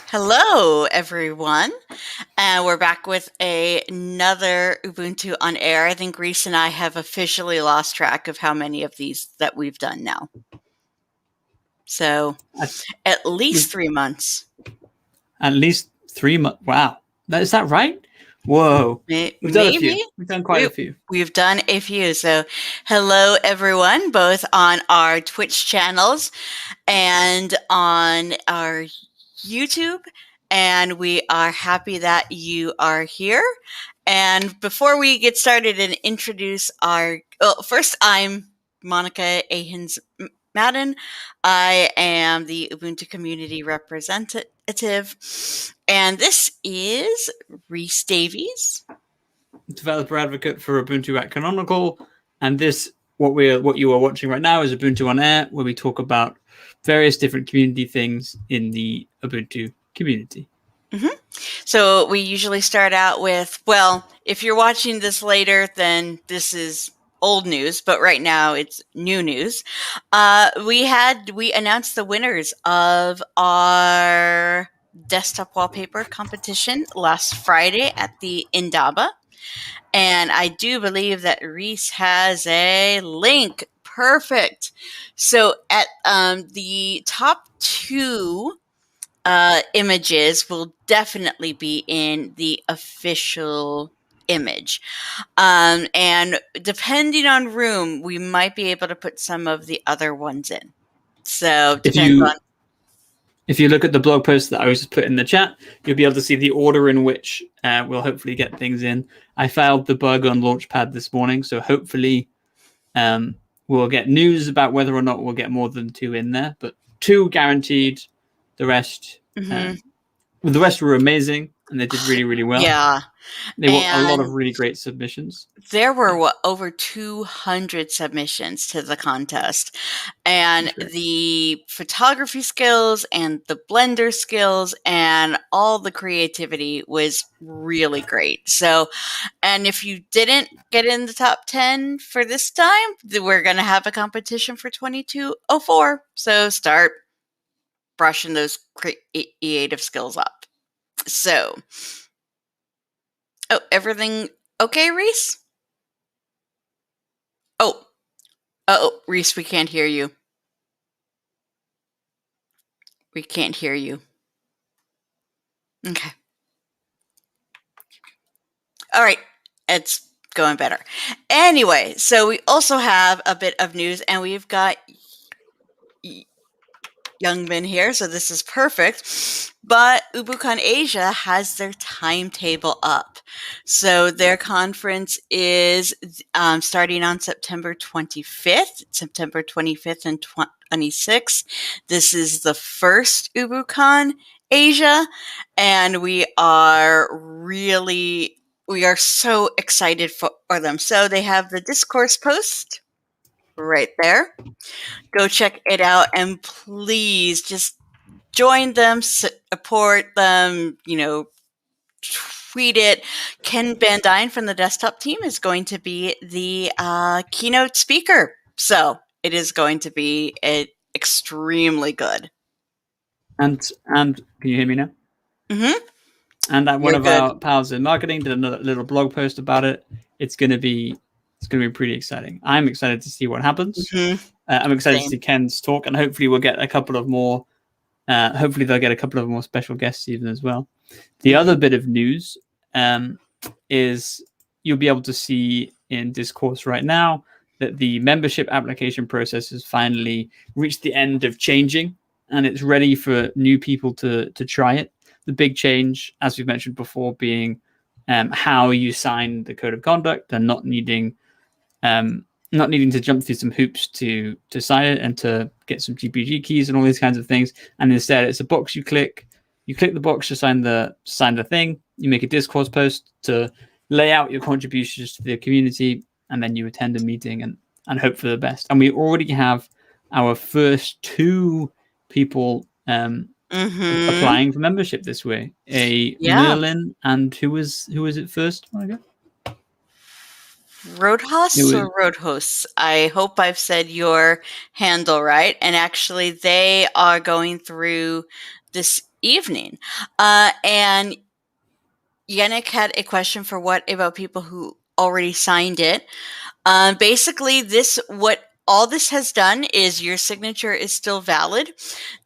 Hello, everyone. And we're back with another Ubuntu on Air. I think Reese and I have officially lost track of how many of these that we've done now. So at least 3 months. At least 3 months. Wow. Is that right? Whoa. We've done a few. We've done quite a few. We've done a few. So hello, everyone, both on our Twitch channels and on our YouTube. And we are happy that you are here. And before we get started and introduce first, I'm Monica Ahens Madden. I am the Ubuntu community representative. And this is Reese Davies, developer advocate for Ubuntu at Canonical. And what you are watching right now is Ubuntu on Air, where we talk about various different community things in the Ubuntu community. Mm-hmm. So we usually start out with, well, if you're watching this later, then this is old news, but right now it's new news. We announced the winners of our desktop wallpaper competition last Friday at the Indaba. And I do believe that Reese has a link. Perfect. So at the top two images will definitely be in the official image. And depending on room, we might be able to put some of the other ones in. So if you look at the blog post that I was just put in the chat, you'll be able to see the order in which we'll hopefully get things in. I filed the bug on Launchpad this morning, so hopefully we'll get news about whether or not we'll get more than 2 in there. But 2 guaranteed. The rest, the rest were amazing, and they did really, really well. Yeah, they were a lot of really great submissions. There were over 200 submissions to the contest, and the photography skills and the Blender skills and all the creativity was really great. So, and if you didn't get in the top 10 for this time, we're going to have a competition for 2204. So start brushing those creative skills up. So, everything okay, Reese? Oh, Reese, we can't hear you. We can't hear you. Okay. All right. It's going better. Anyway, so we also have a bit of news, and we've got Youngman here, so this is perfect. But UbuCon Asia has their timetable up. So their conference is starting on September 25th and 26th. This is the first UbuCon Asia, and we are so excited for them. So they have the discourse post right there. Go check it out, and please just join them, support them, tweet it. Ken Van Dyne from the desktop team is going to be the keynote speaker. So it is going to be extremely good. And can you hear me now? Mm-hmm. And one of our pals in marketing did another little blog post about it. It's going to be pretty exciting. I'm excited to see what happens. Mm-hmm. I'm excited to see Ken's talk, and hopefully we'll get a couple of more. Hopefully they'll get a couple of more special guests even as well. The other bit of news is you'll be able to see in Discourse right now that the membership application process has finally reached the end of changing, and it's ready for new people to try it. The big change, as we've mentioned before, being how you sign the code of conduct and not needing to jump through some hoops to sign it and to get some GPG keys and all these kinds of things. And instead, it's a box you click. You click the box to sign the thing. You make a Discourse post to lay out your contributions to the community, and then you attend a meeting and hope for the best. And we already have our first 2 people applying for membership this way. Merlin, and who was it first? Roadhouse or Roadhosts? I hope I've said your handle right. And actually, they are going through this evening. And Yannick had a question for what about people who already signed it. Basically, what all this has done is your signature is still valid.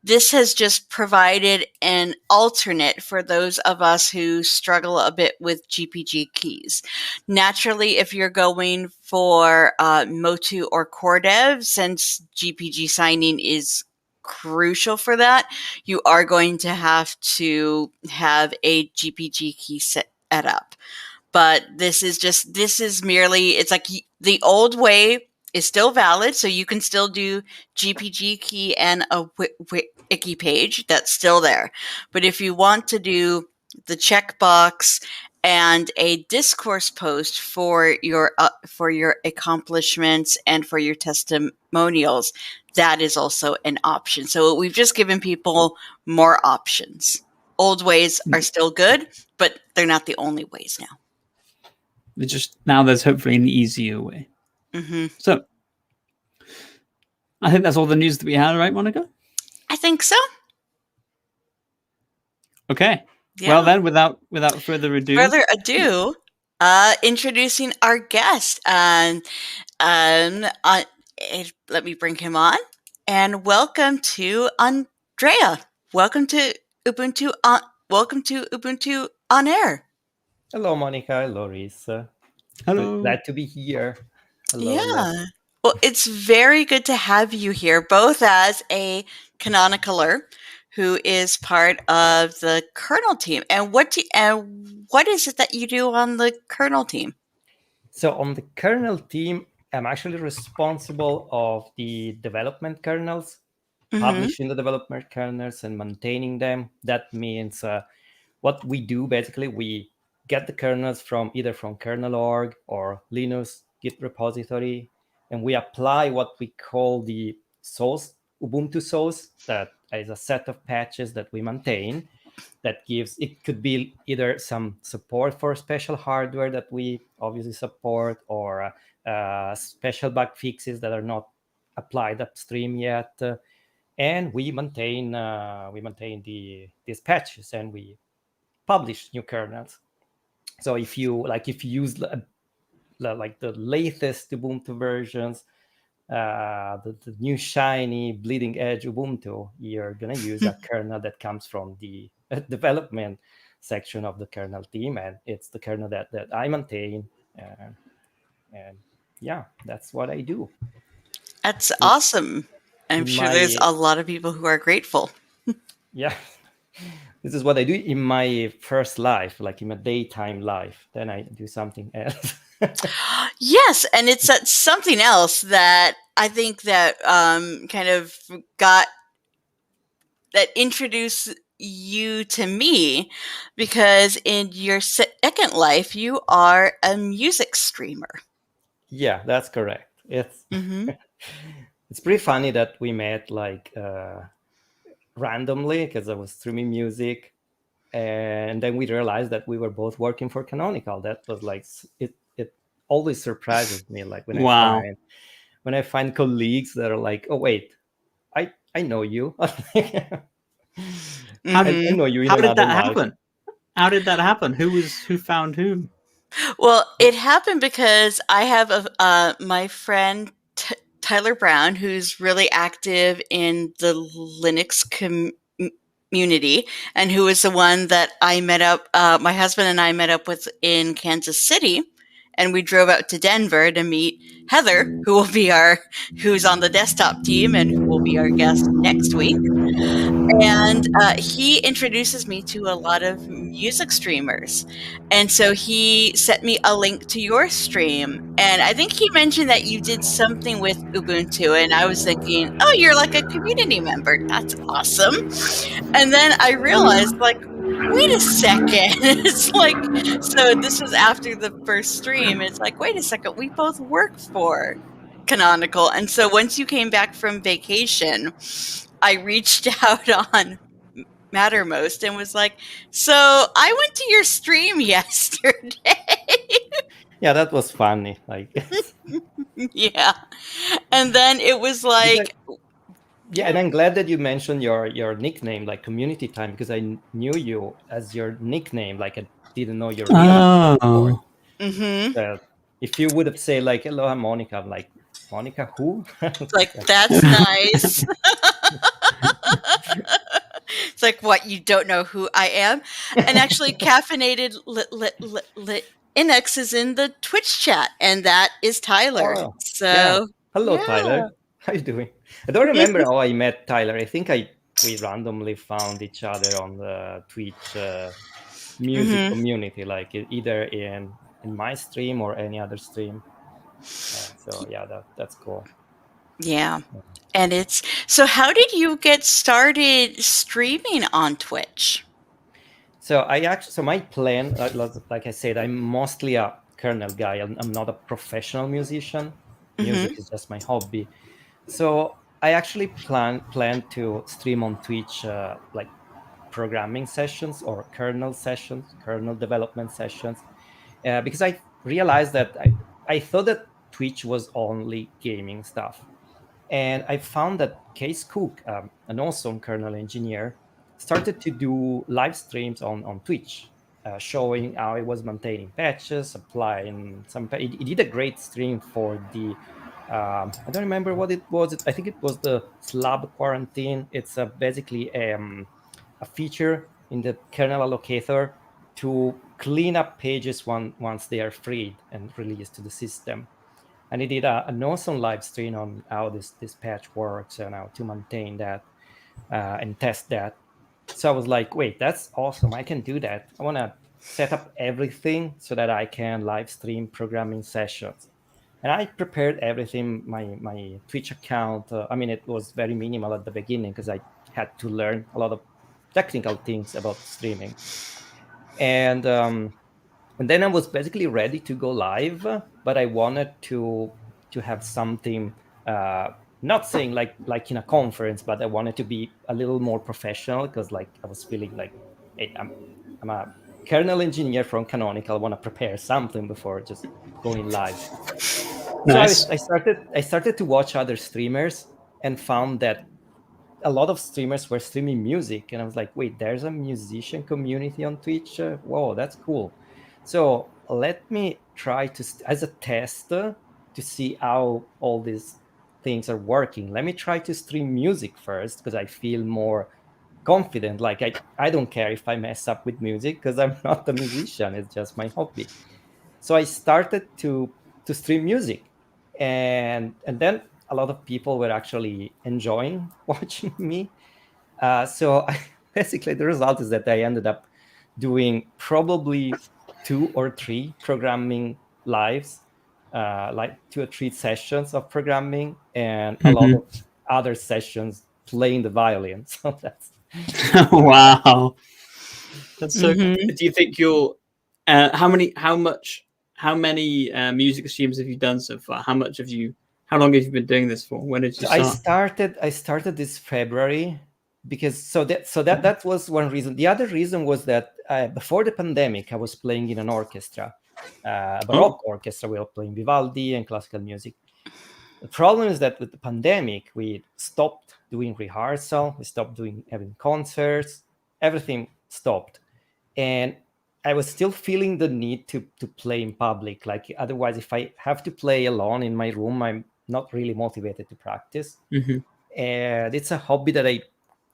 This has just provided an alternate for those of us who struggle a bit with GPG keys. Naturally, if you're going for Motu or CoreDev, since GPG signing is crucial for that, you are going to have a GPG key set up. But this is merely, it's like the old way is still valid, so you can still do GPG key and a wiki page. That's still there. But if you want to do the checkbox and a discourse post for your accomplishments and for your testimonials, that is also an option. So we've just given people more options. Old ways are still good, but they're not the only ways now. It's just now there's hopefully an easier way. Mm-hmm. So I think that's all the news that we had, right, Monica? I think so. Okay. Yeah. Well then, without further ado, introducing our guest. Let me bring him on. And welcome to Andrea. Welcome to Ubuntu. Welcome to Ubuntu on Air. Hello, Monica. Hello, Reese. hello. Glad to be here. Hello. Yeah. Hello. Well, it's very good to have you here, both as a Canonicler who is part of the kernel team. And what is it that you do on the kernel team? So on the kernel team, I'm actually responsible of the development kernels, publishing the development kernels and maintaining them. That means what we do, basically, we get the kernels from either from kernel.org or Linux Git repository, and we apply what we call the source, Ubuntu source, that is a set of patches that we maintain that gives, it could be either some support for special hardware that we obviously support, or special bug fixes that are not applied upstream yet. And we maintain these patches, and we publish new kernels. So if you use like the latest Ubuntu versions, the new shiny bleeding edge Ubuntu, you're gonna use a kernel that comes from the development section of the kernel team, and it's the kernel that I maintain, and yeah, that's what I do. That's awesome. I'm sure there's a lot of people who are grateful. Yeah. This is what I do in my first life, like in my daytime life. Then I do something else. Yes, and it's something else that I think that kind of introduced you to me, because in your second life, you are a music streamer. Yeah, that's correct. It's it's pretty funny that we met like randomly, because I was streaming music, and then we realized that we were both working for Canonical. That was like, it always surprises me, like when I find colleagues that are like, oh wait, I know you. I know you in How did another that life. happen? How did that happen? Who found whom? Well, it happened because I have my friend Tyler Brown, who's really active in the Linux community, and who is the one that I met up. My husband and I met up with in Kansas City, and we drove out to Denver to meet Heather, who's on the desktop team and who will be our guest next week. And he introduces me to a lot of music streamers. And so he sent me a link to your stream. And I think he mentioned that you did something with Ubuntu. And I was thinking, oh, you're like a community member. That's awesome. And then I realized, like, wait a second. It's like, so this was after the first stream. It's like, wait a second. We both work for Canonical. And so once you came back from vacation, I reached out on Mattermost and was like, so I went to your stream yesterday. Yeah, that was funny. Like, yeah. And then it was like, Yeah, and I'm glad that you mentioned your nickname, like Community Time, because I knew you as your nickname. Like I didn't know your real name before. Oh, Mm-hmm. So if you would have said like, "Hello, I'm Monica," I'm like, "Monica who?" Like, Like, that's nice. It's like, what, you don't know who I am? And actually, Caffeinated Linux is in the Twitch chat, and that is Tyler. oh, yeah. So, Hello, yeah. Tyler. How you doing? I don't remember how I met Tyler. I think we randomly found each other on the Twitch music Mm-hmm. community, like either in my stream or any other stream. So yeah, that's cool. Yeah. And it's so, how did you get started streaming on Twitch? So my plan, like I said, I'm mostly a kernel guy. I'm not a professional musician. Music Mm-hmm. is just my hobby. So I actually plan to stream on Twitch, like programming sessions or kernel sessions, kernel development sessions, because I realized that I thought that Twitch was only gaming stuff. And I found that Case Cook, an awesome kernel engineer, started to do live streams on Twitch, showing how he was maintaining patches, applying some. He did a great stream for the. I don't remember what it was. I think it was the slab quarantine. It's basically a feature in the kernel allocator to clean up pages once they are freed and released to the system. And he did an awesome live stream on how this patch works and how to maintain that and test that. So I was like, wait, that's awesome. I can do that. I want to set up everything so that I can live stream programming sessions. And I prepared everything, my Twitch account. I mean, it was very minimal at the beginning because I had to learn a lot of technical things about streaming. And then I was basically ready to go live, but I wanted to have something, not saying like in a conference, but I wanted to be a little more professional because like I was feeling like, hey, I'm a kernel engineer from Canonical. I want to prepare something before just going live. So nice. I started to watch other streamers and found that a lot of streamers were streaming music, and I was like, wait, there's a musician community on Twitch. Whoa, that's cool. So let me try to as a test to see how all these things are working. Let me try to stream music first because I feel more confident. Like I don't care if I mess up with music because I'm not a musician. It's just my hobby. So I started to stream music, and then a lot of people were actually enjoying watching me. So basically, the result is that I ended up doing probably 2 or 3 programming lives, like 2 or 3 sessions of programming, and a lot of Mhm. other sessions playing the violin. So that's Wow, that's so. Mm-hmm. Do you think you'll? How many music streams have you done so far? How much have you? How long have you been doing this for? When did you So I start? started this February because that was one reason. The other reason was that before the pandemic, I was playing in an orchestra, a Oh, Baroque orchestra. We were playing Vivaldi and classical music. The problem is that with the pandemic, we stopped doing rehearsal, we stopped doing having concerts, everything stopped, and I was still feeling the need to play in public. Like otherwise, if I have to play alone in my room, I'm not really motivated to practice. hmm. And it's a hobby that I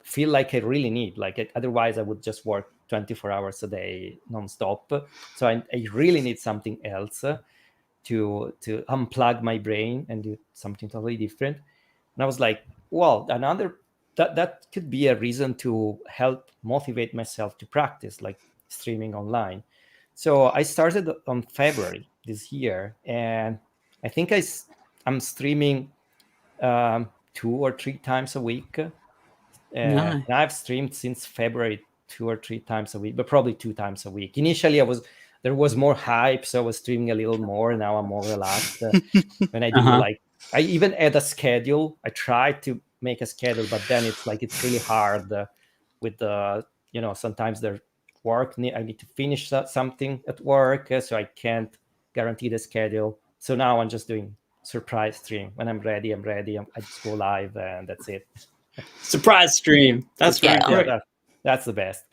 feel like I really need. Like otherwise, I would just work 24 hours a day nonstop. So I really need something else to unplug my brain and do something totally different. And I was like, well, another that could be a reason to help motivate myself to practice, like streaming online. So I started on February this year, and I think I'm streaming 2 or 3 times a week. Nice. And I've streamed since February 2 or 3 times a week, but probably 2 times a week. Initially, there was more hype, so I was streaming a little more. Now I'm more relaxed. When I Uh do huh. like I even add a schedule. I try to make a schedule, but then it's really hard with the sometimes there's work. I need to finish something at work, so I can't guarantee the schedule. So now I'm just doing surprise stream. When I'm ready, I just go live, and that's it. Surprise stream. That's right. Yeah. Great. That's the best.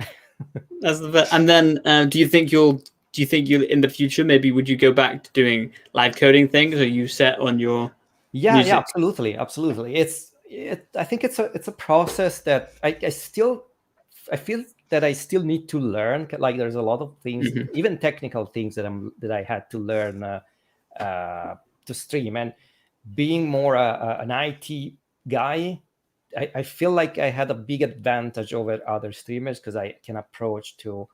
That's the best. And then, do you think you'll in the future, maybe would you go back to doing live coding things, or you set on your Yeah, music? absolutely. I think it's a process that I feel that I still need to learn. Like there's a lot of things, even technical things that I had to learn to stream. And being more an IT guy, I feel like I had a big advantage over other streamers because I can approach to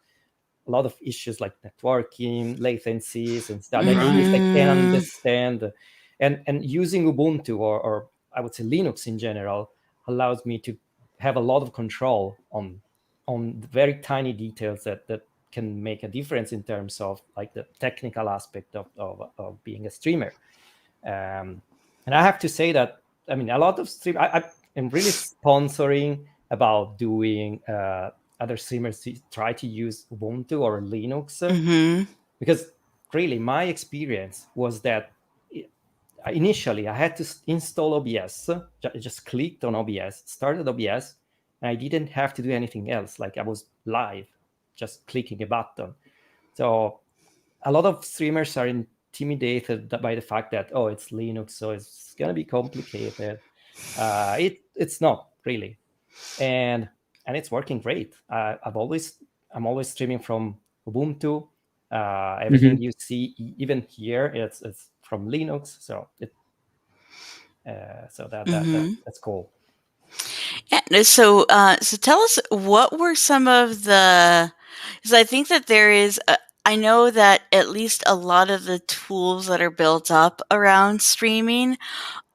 a lot of issues like networking, latencies, and stuff. Like things I can understand, and using Ubuntu or I would say Linux in general allows me to have a lot of control on the very tiny details that can make a difference in terms of like the technical aspect of being a streamer. And I have to say that, I mean, a lot of I am really sponsoring about doing other streamers to try to use Ubuntu or Linux, because really my experience was that initially I had to install OBS. I just clicked on OBS, started OBS, and I didn't have to do anything else. Like I was live, just clicking a button. So a lot of streamers are intimidated by the fact that, oh, it's Linux, so it's gonna be complicated. It's not really, and it's working great. I'm always streaming from Ubuntu. Everything you see, even here, it's from Linux. So that's cool. Yeah. So tell us, what were some of the? Because I think that there is. I know that at least a lot of the tools that are built up around streaming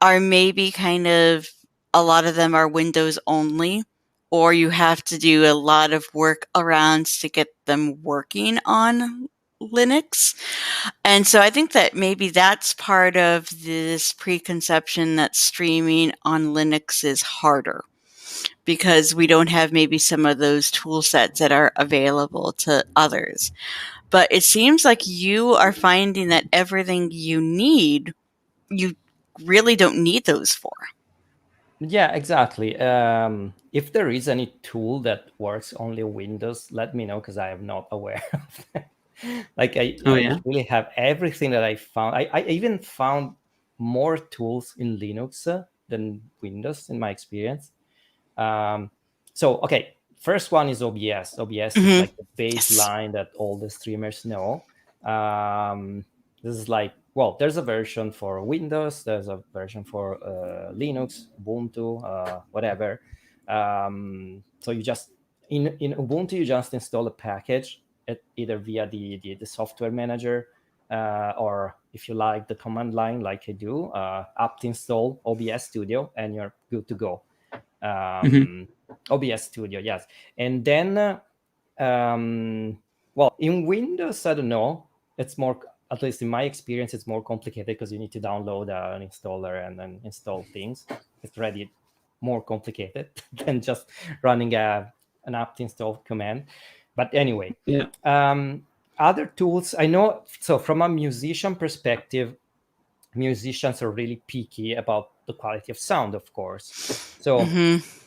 are maybe kind of, a lot of them are Windows only, or you have to do a lot of workarounds to get them working on Linux. And so I think that maybe that's part of this preconception that streaming on Linux is harder, because we don't have maybe some of those tool sets that are available to others. But it seems like you are finding that everything you need, you really don't need those for. Yeah, exactly. If there is any tool that works only Windows, let me know, because I am not aware of that. Like I really have everything that I found. I even found more tools in Linux than Windows in my experience. So okay, first one is OBS. OBS is like the baseline that all the streamers know. This is like, well, there's a version for Windows, there's a version for Linux, Ubuntu, whatever. So you just in Ubuntu you just install a package, either via the software manager, or if you like the command line like I do, apt install OBS Studio, and you're good to go. OBS Studio, yes. And then, well, in Windows, I don't know. It's more, at least in my experience, it's more complicated because you need to download an installer and then install things. It's already more complicated than just running an apt install command. But anyway, other tools I know. So from a musician perspective, musicians are really picky about the quality of sound, of course. So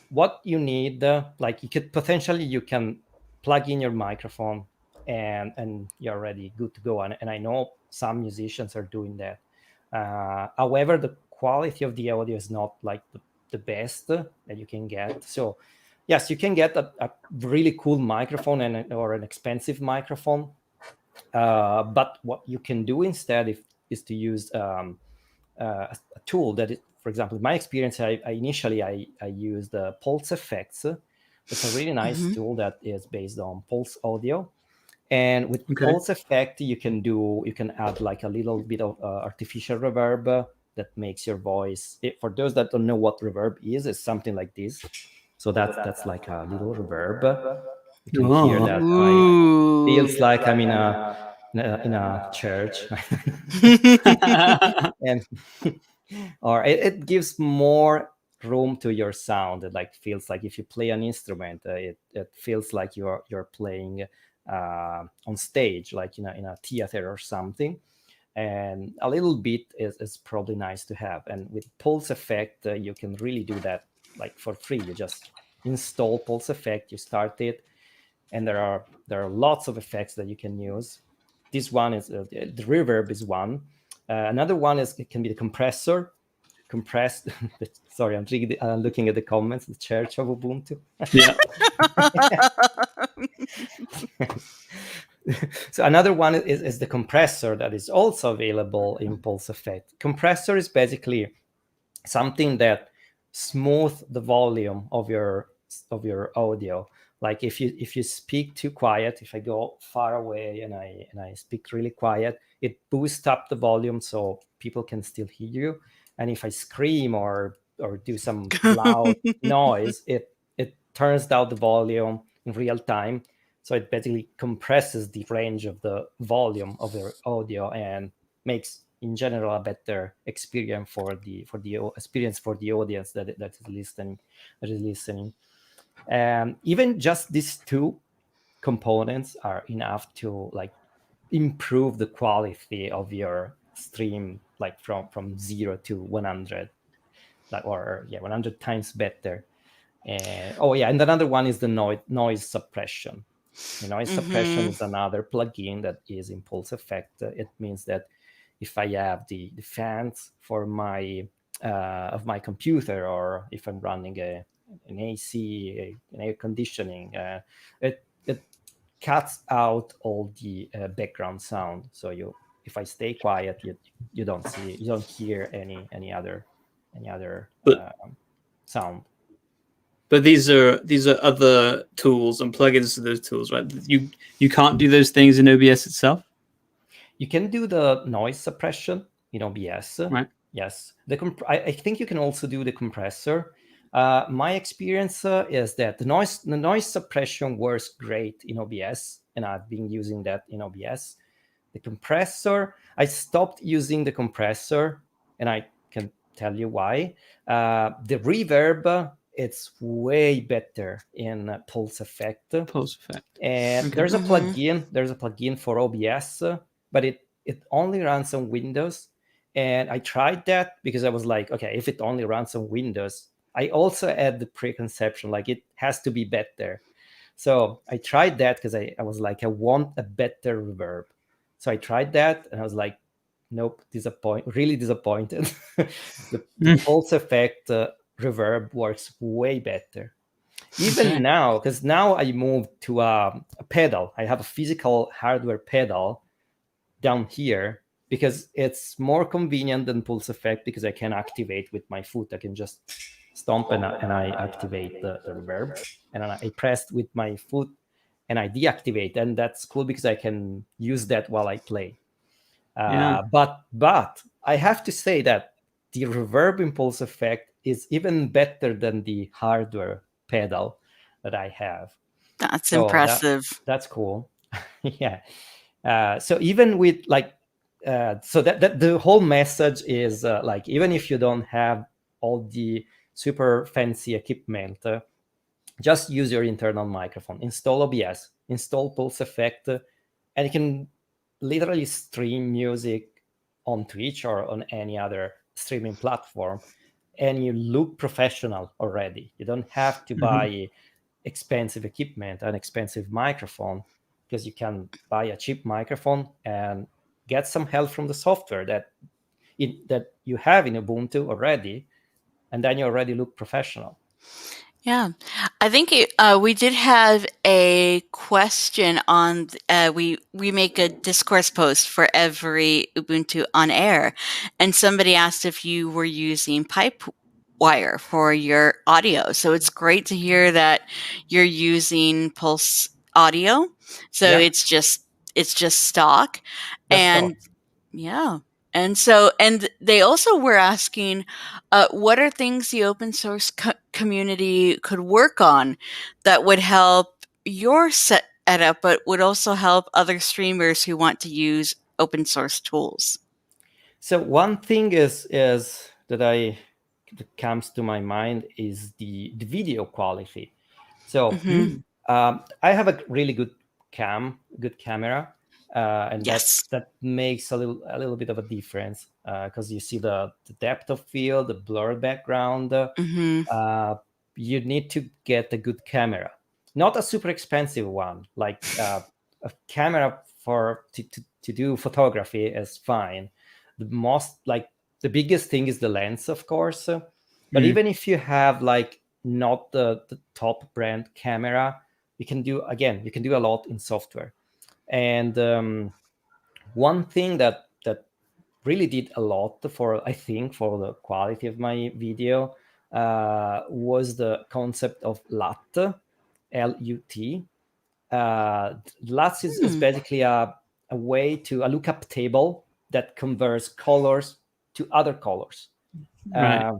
what you need, like you can plug in your microphone and you're already good to go. And I know some musicians are doing that. However, the quality of the audio is not like the best that you can get. So yes, you can get a really cool microphone or an expensive microphone. But what you can do instead is to use a tool that is, for example, in my experience, I initially used Pulse Effects. It's a really nice tool that is based on Pulse Audio. And with Pulse Effect, you can add like a little bit of artificial reverb that makes your voice. For those that don't know what reverb is, it's something like this. So that's like a little reverb. You can hear that. Feels like I'm in a church. And or it gives more room to your sound. It like feels like if you play an instrument, it feels like you're playing on stage, like in a theater or something. And a little bit is probably nice to have. And with Pulse Effect, you can really do that like for free. You just install Pulse Effect, you start it, and there are lots of effects that you can use. This one is the Reverb is one. Another one is it can be the compressor. Compressed. Sorry, I'm looking at the comments. The Church of Ubuntu. Yeah. So another one is the compressor that is also available in Pulse Effect. Compressor is basically something that smooth the volume of your audio. Like if you speak too quiet, if I go far away and I speak really quiet, it boosts up the volume so people can still hear you. And if I scream or do some loud noise, it turns down the volume in real time. So it basically compresses the range of the volume of your audio and makes, in general, a better experience for the audience that is listening. Even just these two components are enough to like improve the quality of your stream, like from 0 to 100, like 100 times better. And and another one is the noise suppression. The noise suppression is another plugin that is in Pulse Effect. It means that if I have the fans for my of my computer, or if I'm running an AC, an air conditioning, it cuts out all the background sound. So if I stay quiet, you don't hear any other sound. But these are other tools and plugins to those tools, right? You can't do those things in OBS itself. You can do the noise suppression in OBS. Right. Yes. I think you can also do the compressor. My experience is that the noise suppression works great in OBS, and I've been using that in OBS. The compressor, I stopped using the compressor, and I can tell you why. The reverb, it's way better in Pulse Effect. Pulse Effect. And Okay. there's a plugin for OBS, but it only runs on Windows. And I tried that because I was like, okay, if it only runs on Windows, I also had the preconception like it has to be better. So I tried that because I was like, I want a better reverb. So I tried that and I was like, nope, really disappointed. the Pulse Effect reverb works way better. Even now, because now I moved to a pedal. I have a physical hardware pedal down here because it's more convenient than Pulse Effect because I can activate with my foot. I can just stomp and I activate the reverb. And I pressed with my foot and I deactivate. And that's cool because I can use that while I play. But I have to say that the reverb in Pulse Effect is even better than the hardware pedal that I have. That's impressive. That's cool. Yeah. So even with like, so that the whole message is like, even if you don't have all the super fancy equipment, just use your internal microphone, install OBS, install Pulse Effect, and you can literally stream music on Twitch or on any other streaming platform, and you look professional already. You don't have to buy expensive equipment, an expensive microphone, because you can buy a cheap microphone and get some help from the software that you have in Ubuntu already, and then you already look professional. Yeah, I think we did have a question on. We make a discourse post for every Ubuntu on air, and somebody asked if you were using Pipewire for your audio. So it's great to hear that you're using Pulse Audio. So it's just stock, and yeah. And so, and they also were asking, what are things the open source community could work on that would help your setup, but would also help other streamers who want to use open source tools? So one thing is that comes to my mind is the video quality. So I have a really good camera. And that makes a little bit of a difference because you see the depth of field, the blur background. you need to get a good camera, not a super expensive one, like a camera to do photography is fine. The biggest thing is the lens, of course. But even if you have like not the top brand camera, you can do a lot in software. And one thing that really did a lot for the quality of my video was the concept of LUT, LUT. LUT is basically a lookup table that converts colors to other colors. Right.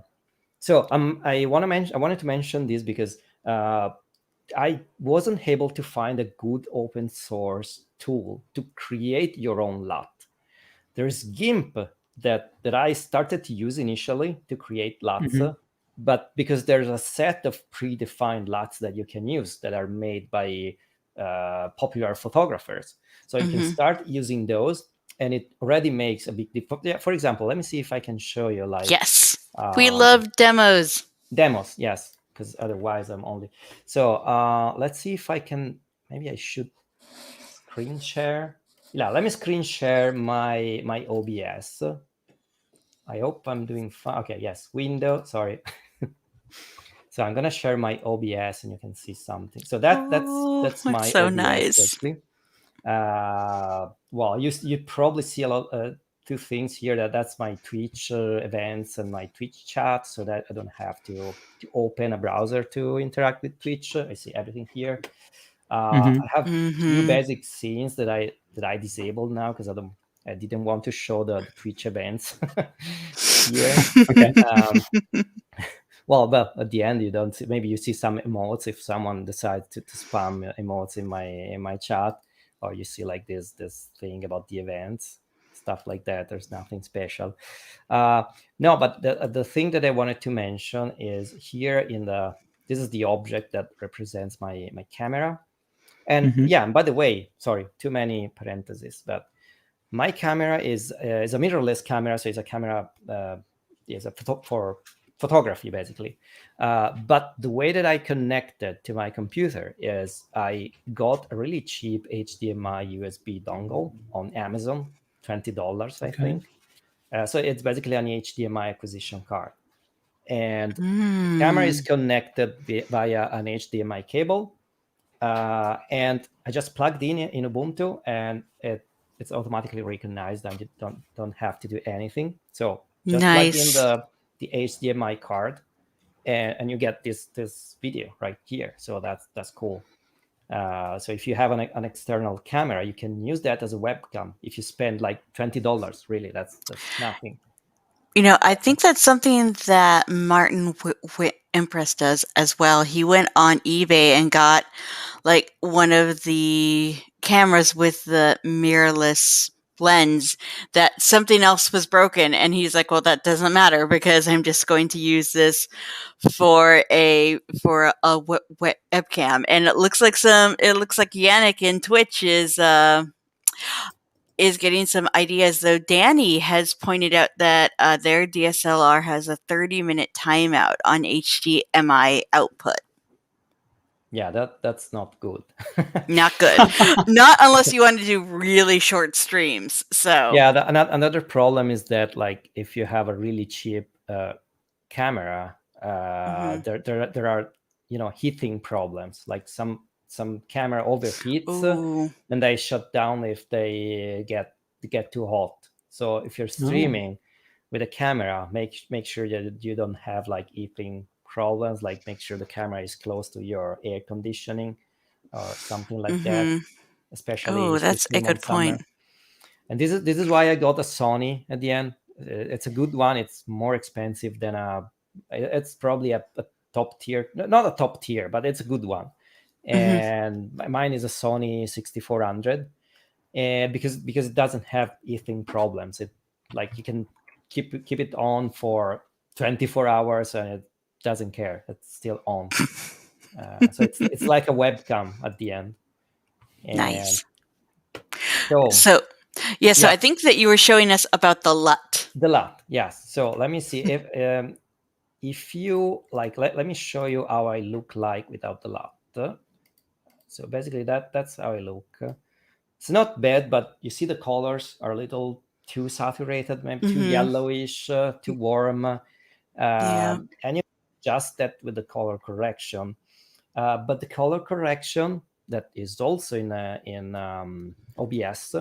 So I wanted to mention this because I wasn't able to find a good open source tool to create your own LUT. There's GIMP that I started to use initially to create LUTs, but because there's a set of predefined LUTs that you can use that are made by popular photographers. So you can start using those, and it already makes a big difference. Yeah, for example, let me see if I can show you like... Yes, we love demos. Demos, yes, because otherwise I'm only... So let's see if I can... Maybe I should screen share. Yeah, let me screen share my OBS. I hope I'm doing fine. Okay, yes, window, sorry. So I'm gonna share my OBS and you can see something. So that's my so OBS nice. basically. Well, you probably see a lot two things here. That's my Twitch events and my Twitch chat, so that I don't have to open a browser to interact with Twitch. I see everything here. I have few basic scenes that I disabled now because I didn't want to show the Twitch events here. Okay. Well, but at the end you don't see, maybe you see some emotes if someone decides to spam emotes in my chat, or you see like this thing about the events, stuff like that. There's nothing special. No, but the thing that I wanted to mention is here this is the object that represents my camera. And yeah, and by the way, sorry, too many parentheses, but my camera is a mirrorless camera, so it's a camera for photography basically. But the way that I connected to my computer is I got a really cheap HDMI USB dongle on Amazon, $20, I think. So it's basically an HDMI acquisition card, and the camera is connected via an HDMI cable. And I just plugged in Ubuntu, and it's automatically recognized, and you don't have to do anything. So just plug in the HDMI card, and you get this video right here. So that's cool. So if you have an external camera, you can use that as a webcam. If you spend like $20, really, that's nothing. I think that's something that Martin Impress does as well. He went on eBay and got like one of the cameras with the mirrorless lens that something else was broken, and he's like, well, that doesn't matter because I'm just going to use this for a webcam. And it looks like Yannick in Twitch is getting some ideas, though. Danny has pointed out that their DSLR has a 30-minute timeout on HDMI output. Yeah, that's not good. Not good. Not unless you want to do really short streams. So yeah, another problem is that like if you have a really cheap camera, there are heating problems. Like some camera overheats and they shut down if they get too hot. So if you're streaming with a camera, make sure that you don't have like heating problems. Like make sure the camera is close to your air conditioning or something like that. Especially that's a good point. And this is why I got a Sony at the end. It's a good one. It's more expensive than it's probably a top tier, not a top tier, but it's a good one. And mine is a Sony 6400, because it doesn't have heating problems. It like you can keep it on for 24 hours and it doesn't care. It's still on. So it's like a webcam at the end. And nice. So I think that you were showing us about the LUT. The LUT, yes. So let me see if if you like, let me show you how I look like without the LUT. So basically that's how I look. It's not bad, but you see the colors are a little too saturated, maybe too yellowish, too warm. Yeah. And you adjust that with the color correction. But the color correction that is also in OBS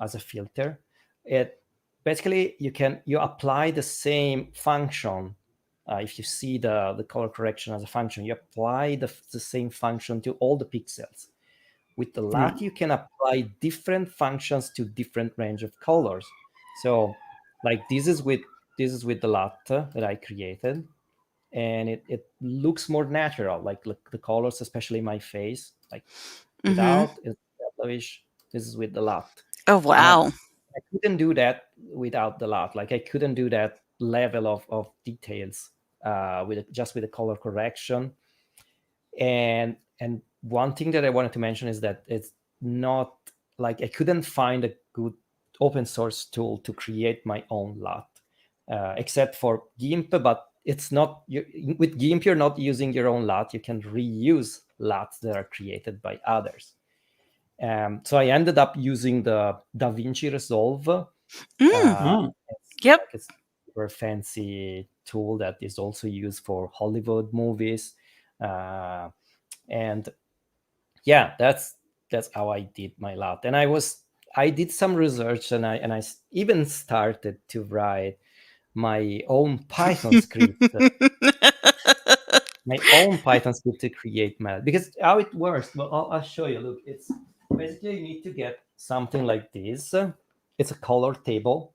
as a filter, it basically you apply the same function. If you see the color correction as a function, you apply the same function to all the pixels. With the LUT, you can apply different functions to different range of colors. So, like this is with the LUT that I created, and it looks more natural. Like the colors, especially my face, like without it's yellowish. This is with the LUT. Oh, And wow. I couldn't do that without the LUT. Like I couldn't do that level of details just with the color correction. And one thing that I wanted to mention is that it's not like I couldn't find a good open source tool to create my own LUT, except for GIMP. But it's not with GIMP. You're not using your own LUT. You can reuse LUTs that are created by others. So I ended up using the DaVinci Resolve. Yep. It's a super fancy tool that is also used for Hollywood movies. And yeah, that's how I did my LUT. And I did some research, and I even started to write my own Python script. My own Python script to create my, because how it works. Well, I'll show you. Look, it's basically you need to get something like this. It's a color table.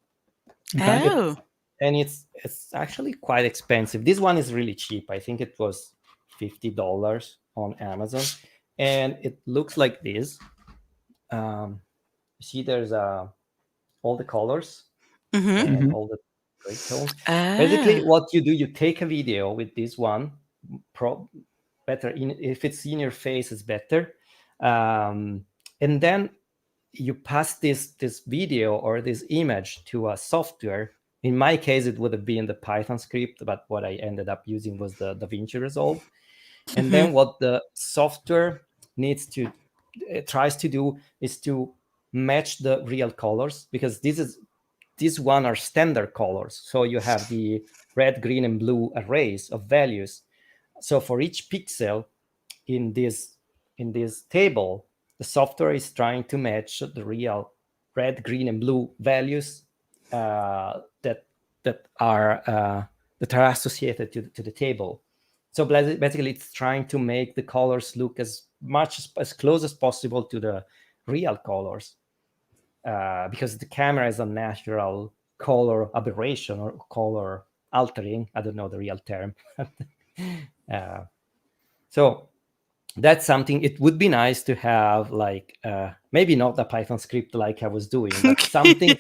Oh. And it's actually quite expensive. This one is really cheap. I think it was $50 on Amazon, and it looks like this. You see, there's all the colors and all the gray tones. Basically, what you do, you take a video with this one. Better if it's in your face, is better. And then you pass this video or this image to a software. In my case, it would have been the Python script, but what I ended up using was the DaVinci Resolve. And then what the software tries to do is to match the real colors, because these one are standard colors. So you have the red, green, and blue arrays of values. So for each pixel in this table, the software is trying to match the real red, green, and blue values that are associated to the table. So basically, it's trying to make the colors look as close as possible to the real colors, because the camera is a natural color aberration or color altering. I don't know the real term. So that's something. It would be nice to have, like, maybe not a Python script like I was doing, but something,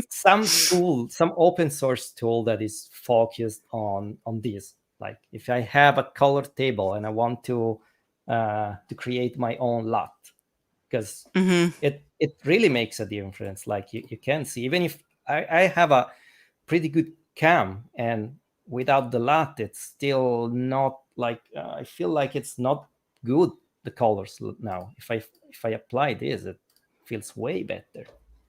some tool, some open source tool that is focused on this. Like if I have a color table and I want to create my own LUT, because it really makes a difference. Like you can see, even if I have a pretty good cam, and without the LUT, it's still not like I feel like it's not good, the colors now. If I apply this, it feels way better.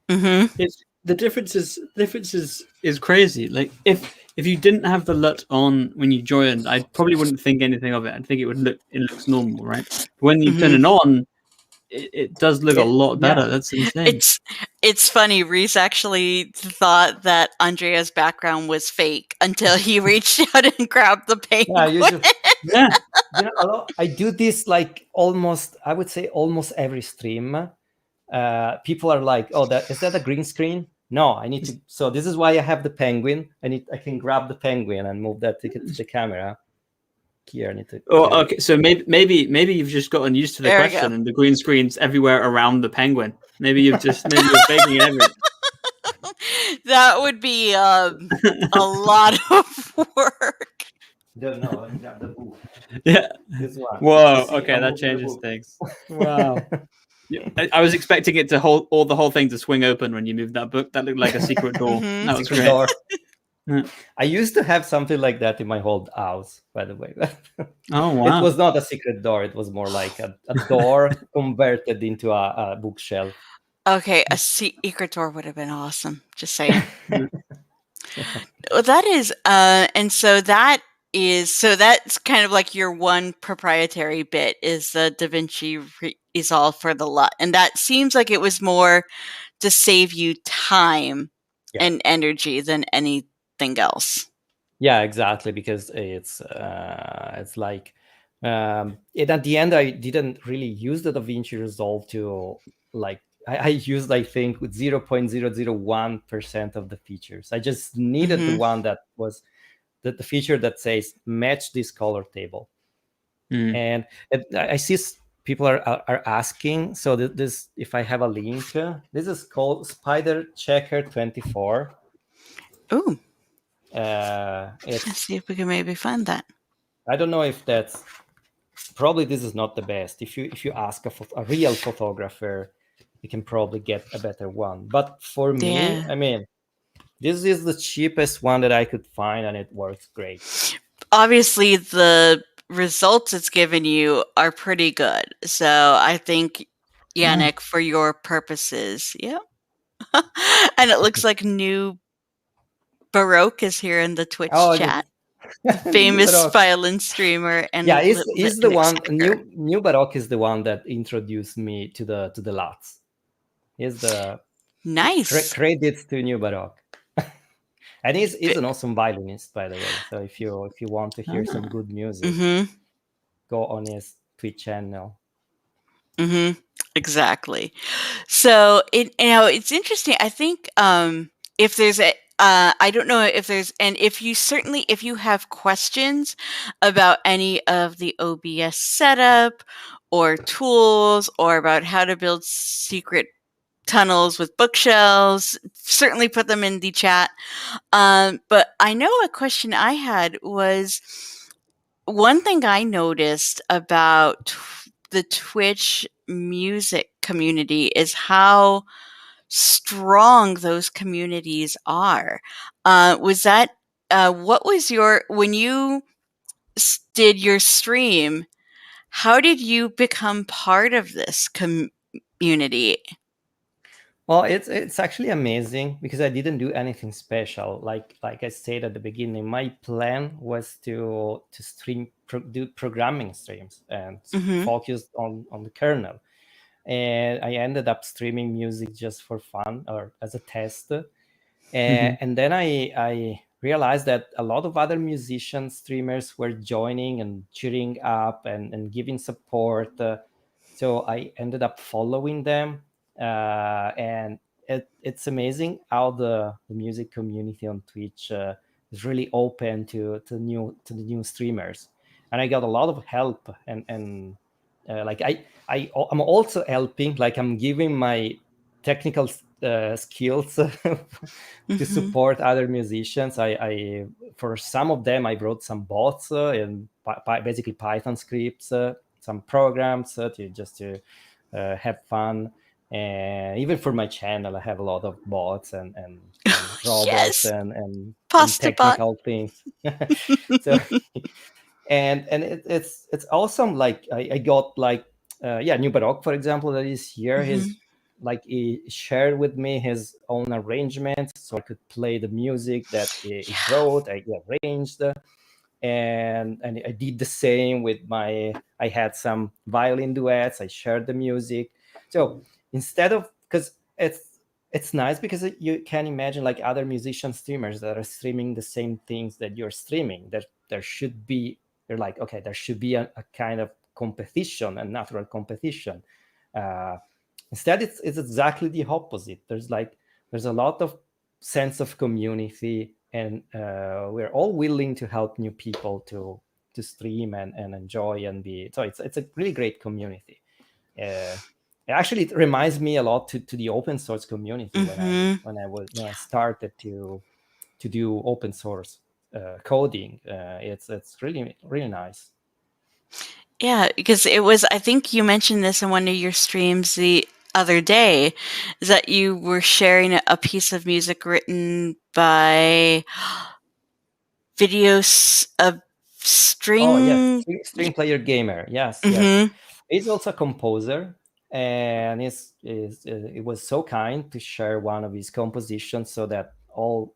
It's the difference is crazy. Like if you didn't have the LUT on when you joined, I probably wouldn't think anything of it. I'd think it looks normal, right? But when you turn it on, it does look a lot better. Yeah. That's insane. It's funny. Reese actually thought that Andrea's background was fake until he reached out and grabbed the penguin. Yeah, I do this like almost every stream. People are like, "Oh, is that a green screen?" No, I need to. So this is why I have the penguin. I can grab the penguin and move that to the camera. Here, I need to. Oh, okay. So maybe you've just gotten used to the question, and the green screen's everywhere around the penguin. Maybe you're faking it. That would be a lot of work. Don't know. Let me grab the book. Yeah. This one. Whoa. Okay, that changes things. Wow. Yeah, I was expecting it to the whole thing to swing open when you moved that book. That looked like a secret door. That was great. Door. I used to have something like that in my old house, by the way. Oh, wow. It was not a secret door. It was more like a door converted into a bookshelf. Okay, a secret door would have been awesome. Just saying. Well, that is, and so that's kind of like your one proprietary bit is the DaVinci Resolve for the LUT, and that seems like it was more to save you time and energy than anything else. Yeah, exactly, because it's like at the end I didn't really use the DaVinci Resolve to like I used I think 0.001% of the features. I just needed the one that was the feature that says match this color table. And I see people are asking. So this, if I have a link, this is called Spider Checker 24. Ooh. Let's see if we can maybe find that. I don't know if that's probably this is not the best. If you ask a real photographer, you can probably get a better one. But for me, I mean, this is the cheapest one that I could find, and it works great. Obviously, the results it's given you are pretty good. So I think, Yannick, for your purposes, yeah. And it looks like New Baroque is here in the Twitch chat. The famous violin streamer and is the one New Baroque is the one that introduced me to the LUTs. He's the nice credits to New Baroque. And he's an awesome violinist, by the way. So if you want to hear some good music, go on his Twitch channel. Exactly. So it's interesting. I think if there's I don't know if there's, and if you have questions about any of the OBS setup or tools or about how to build secret tunnels with bookshelves, certainly put them in the chat. But I know a question I had was, one thing I noticed about the Twitch music community is how strong those communities are. Was that what was when you did your stream? How did you become part of this community? Well, it's actually amazing because I didn't do anything special. Like I said at the beginning, my plan was to stream do programming streams and focus on the kernel. And I ended up streaming music just for fun or as a test. And then I realized that a lot of other musicians, streamers were joining and cheering up and giving support. So I ended up following them. And it's amazing how the music community on Twitch is really open to the new streamers. And I got a lot of help and like I'm also helping, like I'm giving my technical skills to support other musicians. I for some of them I wrote some bots and basically Python scripts, some programs to have fun. And even for my channel, I have a lot of bots and robots and technical things. So and it's awesome. Like I got like New Baroque, for example, that is here. His like he shared with me his own arrangements, so I could play the music that he wrote. I arranged, and I did the same with I had some violin duets. I shared the music. So instead of, because it's nice because you can imagine like other musician streamers that are streaming the same things that you're streaming. There should be, they're like, okay, there should be a kind of competition, a natural competition. Instead, it's exactly the opposite. There's a lot of sense of community, and we're all willing to help new people to stream and enjoy and be. So it's a really great community. Actually, it reminds me a lot to the open source community when I started to do open source coding. It's really really nice. Yeah, because it was, I think you mentioned this in one of your streams the other day, is that you were sharing a piece of music written by video a string. Oh yes, string player gamer. Yes, yes. Mm-hmm. He's also a composer, and it was so kind to share one of his compositions, so that all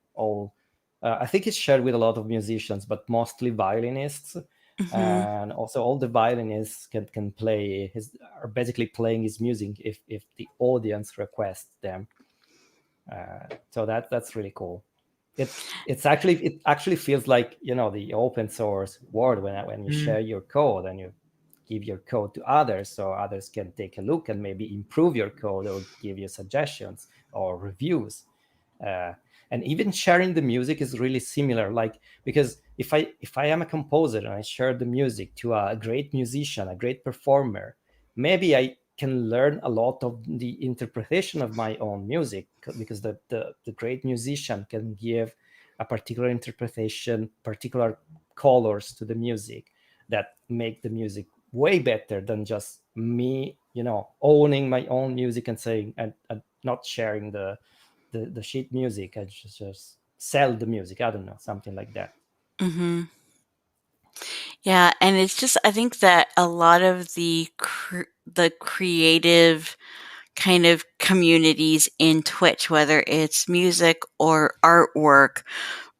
I think it's shared with a lot of musicians, but mostly violinists, Mm-hmm. and also all the violinists can play are basically playing his music if the audience requests them. So that's really cool. It actually feels like, you know, the open source world when you share your code and you give your code to others, so others can take a look and maybe improve your code or give you suggestions or reviews. uh, and even sharing the music is really similar, like, because if I am a composer and I share the music to a great musician, a great performer, maybe I can learn a lot of the interpretation of my own music, because the great musician can give a particular interpretation, particular colors to the music that make the music way better than just me, you know, owning my own music and saying and not sharing the sheet music. I just sell the music. I don't know, something like that. Mm-hmm. Yeah, and it's just, I think that a lot of the creative kind of communities in Twitch, whether it's music or artwork,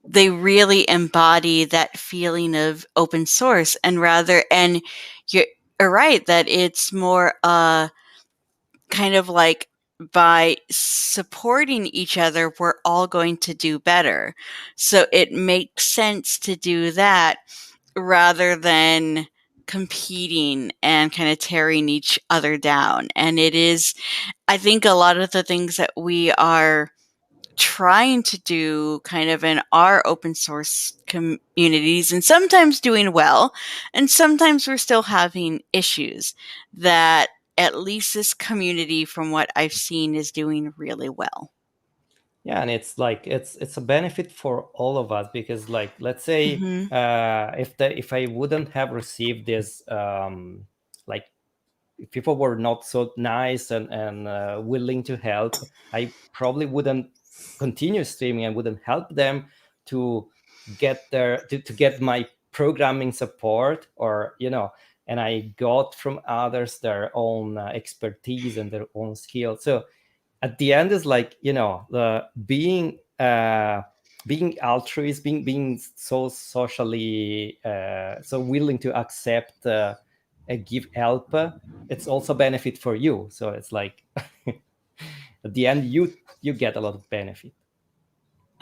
they really embody that feeling of open source, and you're right that it's more kind of like, by supporting each other, we're all going to do better. So it makes sense to do that rather than competing and kind of tearing each other down. And it is, I think, a lot of the things that we are trying to do kind of in our open source communities, and sometimes doing well, and sometimes we're still having issues, that at least this community, from what I've seen, is doing really well. Yeah, and it's like it's a benefit for all of us, because, like, let's say Mm-hmm. if I wouldn't have received this, like, if people were not so nice and willing to help, I probably wouldn't continue streaming. I wouldn't help them to get to get my programming support, or, you know, and I got from others their own expertise and their own skills. So at the end is like, you know, the being altruist, being so socially so willing to accept give help, it's also benefit for you. So it's like at the end you get a lot of benefit.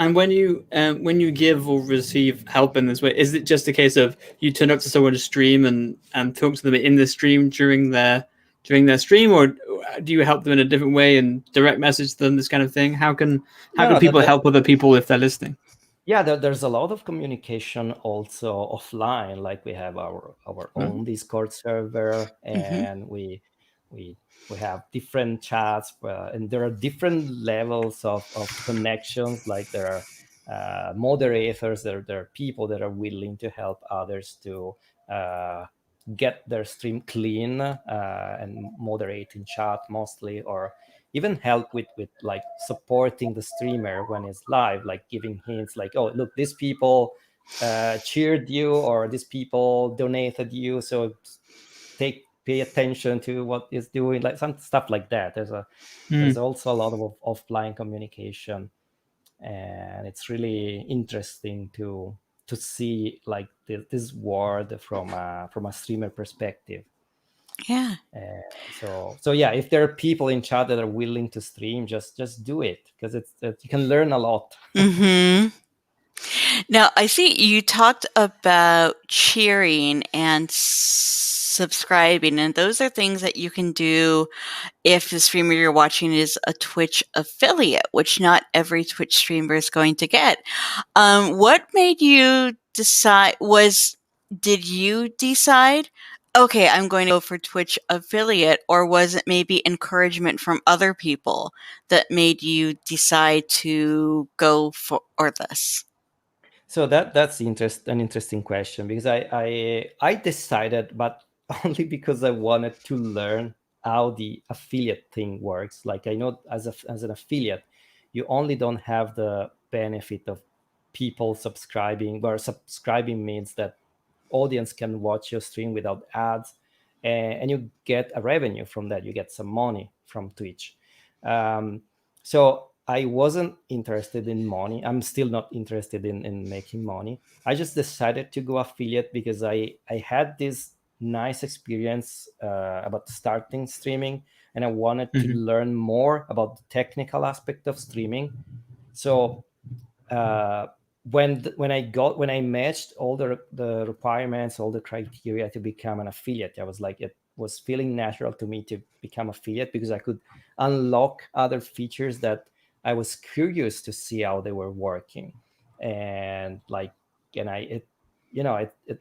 And when you give or receive help in this way, is it just a case of you turn up to someone's stream and talk to them in the stream during their stream, or do you help them in a different way and direct message them, this kind of thing? How can No, people help other people if they're listening? yeah, there's a lot of communication also offline. Like, we have our own Discord server, Mm-hmm. and we have different chats, and there are different levels of connections. Like, there are moderators, there are people that are willing to help others to get their stream clean, and moderate in chat mostly, or even help with like supporting the streamer when it's live, like giving hints, like, oh, look, these people cheered you, or these people donated you, so pay attention to what is doing, like some stuff like that. There's also a lot of offline communication, and it's really interesting to see, like, this world from a streamer perspective. Yeah. So yeah, if there are people in chat that are willing to stream, just do it, because you can learn a lot. Mm-hmm. Now, I see you talked about cheering and subscribing, and those are things that you can do if the streamer you're watching is a Twitch affiliate, which not every Twitch streamer is going to get. What made you decide? Did you decide, okay, I'm going to go for Twitch affiliate, or was it maybe encouragement from other people that made you decide to go for this? So that's an interesting question, because I decided, but only because I wanted to learn how the affiliate thing works. Like, I know as an affiliate, you only don't have the benefit of people subscribing, where subscribing means that audience can watch your stream without ads, and you get a revenue from that. You get some money from Twitch. So I wasn't interested in money. I'm still not interested in making money. I just decided to go affiliate because I had this nice experience about starting streaming, and I wanted to learn more about the technical aspect of streaming. So when I matched all the requirements, all the criteria to become an affiliate, I was like, it was feeling natural to me to become affiliate because I could unlock other features that I was curious to see how they were working. And it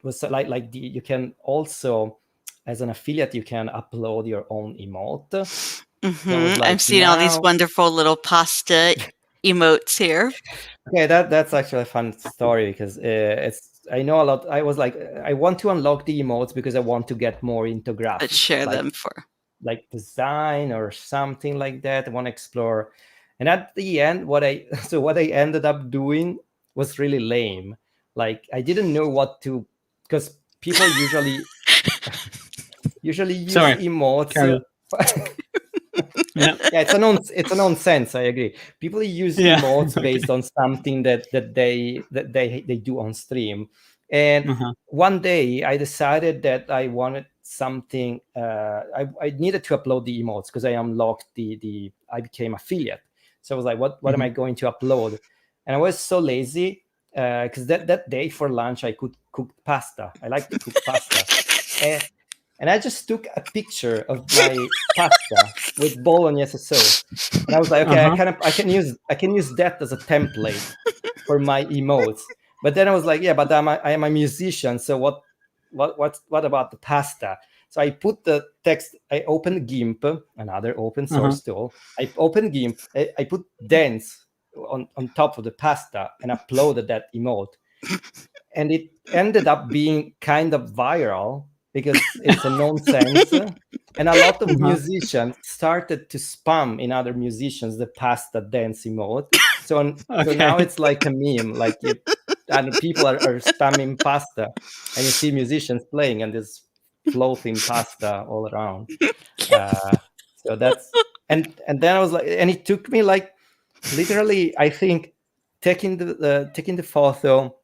was like you can also, as an affiliate, you can upload your own emote. Mm-hmm. So I was like, I'm seeing all these wonderful little pasta emotes here. Okay, that's actually a fun story because I know a lot. I was like, I want to unlock the emotes because I want to get more into graphics. Let's share them for like design or something like that. I want to explore. And at the end, what I ended up doing was really lame. Like I didn't know what to, because people usually use emotes. Yeah, it's a nonsense. I agree. People use emotes based on something that they do on stream. And one day I decided that I wanted something. I needed to upload the emotes because I unlocked I became affiliate. So I was like, what am I going to upload? And I was so lazy because that day for lunch I could cook pasta. I like to cook pasta. And I just took a picture of my pasta with bolognese sauce, and I was like, okay, I can use that as a template for my emotes. But then I was like, yeah, but I am a musician, so what about the pasta? So I put the text. I opened GIMP, another open source tool. I opened GIMP. I put dance on top of the pasta and uploaded that emote, and it ended up being kind of viral because it's a nonsense. And a lot of musicians started to spam in other musicians the pasta dance emote. So now it's like a meme, like and people are spamming pasta, and you see musicians playing and there's floating pasta all around. So that's and then I was like, and it took me like literally, I think, taking the photo,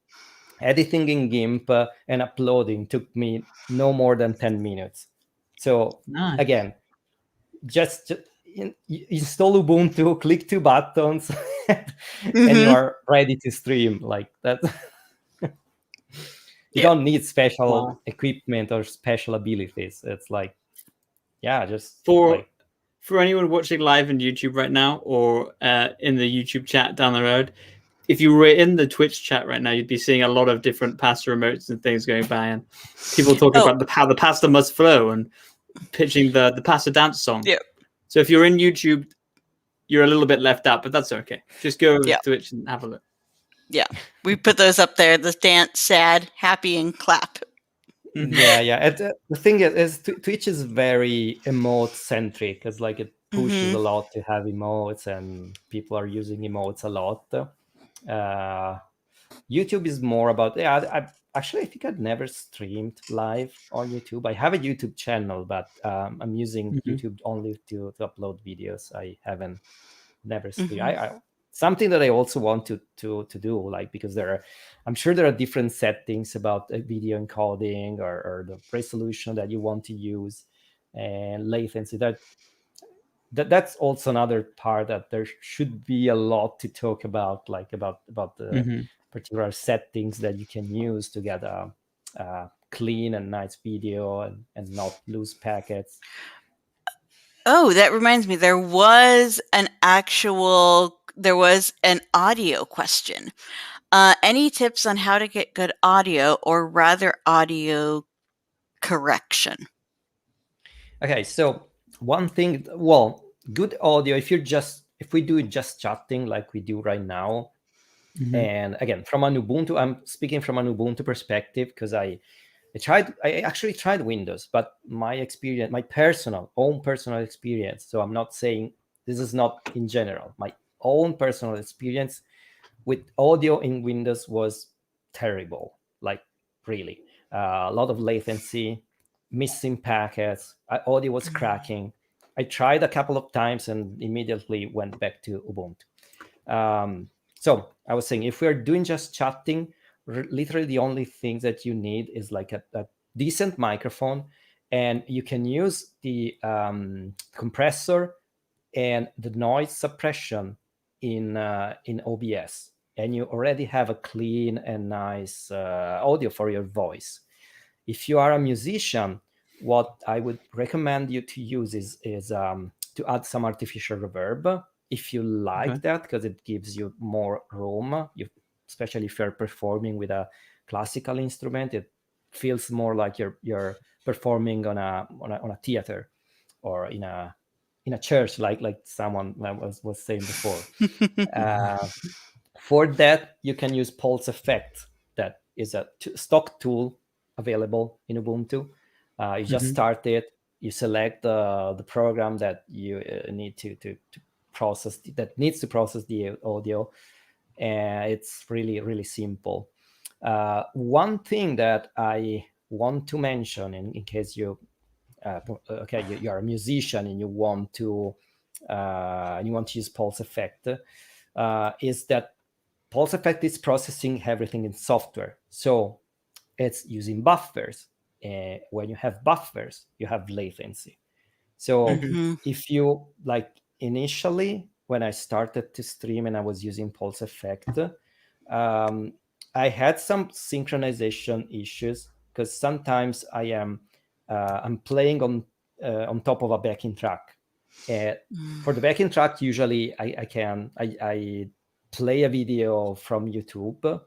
editing in GIMP, and uploading took me no more than 10 minutes. So again, just install Ubuntu, click 2 buttons, and you are ready to stream like that. You don't need special equipment or special abilities. It's like, just for anyone watching live on YouTube right now or in the YouTube chat down the road, if you were in the Twitch chat right now, you'd be seeing a lot of different pasta remotes and things going by, and people talking about how the pasta must flow and pitching the pasta dance song. Yep. So if you're in YouTube, you're a little bit left out, but that's okay. Just go to Twitch and have a look. Yeah, we put those up there: the dance, sad, happy, and clap. Yeah. And, the thing is Twitch is very emote centric because like it pushes a lot to have emotes, and people are using emotes a lot. YouTube is more about actually I think I've never streamed live on YouTube. I have a YouTube channel, but I'm using YouTube only to upload videos. I haven't never streamed. I something that I also want to do, like, because I'm sure there are different settings about video encoding or the resolution that you want to use and latency. That's also another part that there should be a lot to talk about, like about the particular settings that you can use to get a clean and nice video and not lose packets. Oh, that reminds me, there was an audio question. Any tips on how to get good audio, or rather audio correction? Okay, so one thing, good audio, if we do just chatting like we do right now, and again, from an Ubuntu, I'm speaking from an Ubuntu perspective because I actually tried Windows, but my experience, my own personal experience, so I'm not saying this is not in general, my own personal experience with audio in Windows was terrible, like really. A lot of latency, missing packets, audio was cracking. I tried a couple of times and immediately went back to Ubuntu. So I was saying, if we're doing just chatting, literally the only thing that you need is like a decent microphone, and you can use the compressor and the noise suppression in OBS, and you already have a clean and nice audio for your voice. If you are a musician, what I would recommend you to use is to add some artificial reverb, if you like that, because it gives you more room. Especially if you're performing with a classical instrument, it feels more like you're performing on a theater or in a church, like someone was saying before. For that, you can use Pulse Effect. That is a stock tool available in Ubuntu. You just start it. You select the program that you need to process, that needs to process the audio, and it's really, really simple. One thing that I want to mention, in case you you are a musician and you want to use Pulse Effect, is that Pulse Effect is processing everything in software. So it's using buffers. When you have buffers, you have latency. So if you, like, initially, when I started to stream and I was using Pulse Effect, I had some synchronization issues, because sometimes I'm playing on top of a backing track. For the backing track, usually I play a video from YouTube